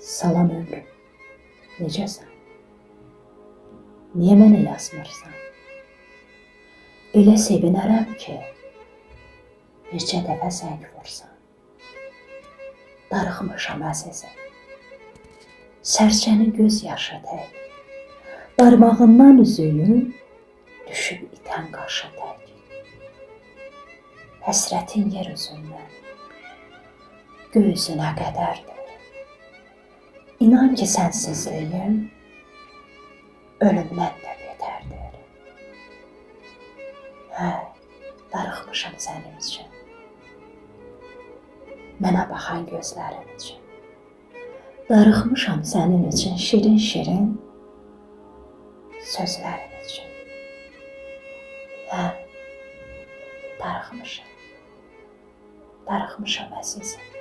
Salam ömrüm, necəsən? Niyə mənə yazmırsan? Elə sevinərəm ki, bircə dəfə zəng vursan. Darıxmışam əzizim, sərçənin göz yaşı tək, barmağından üzüyün düşüb itən qaşı tək. Həsrətin yer üzündən, göy üzünə qədərdir. İnan ki, sənsizliyim ölümdən də betərdir. Hə, darıxmışam sənin üçün, mənə baxan gözlərin üçün. Darıxmışam sənin üçün şirin-şirin sözlərin üçün. Hə, darıxmışam əzizim.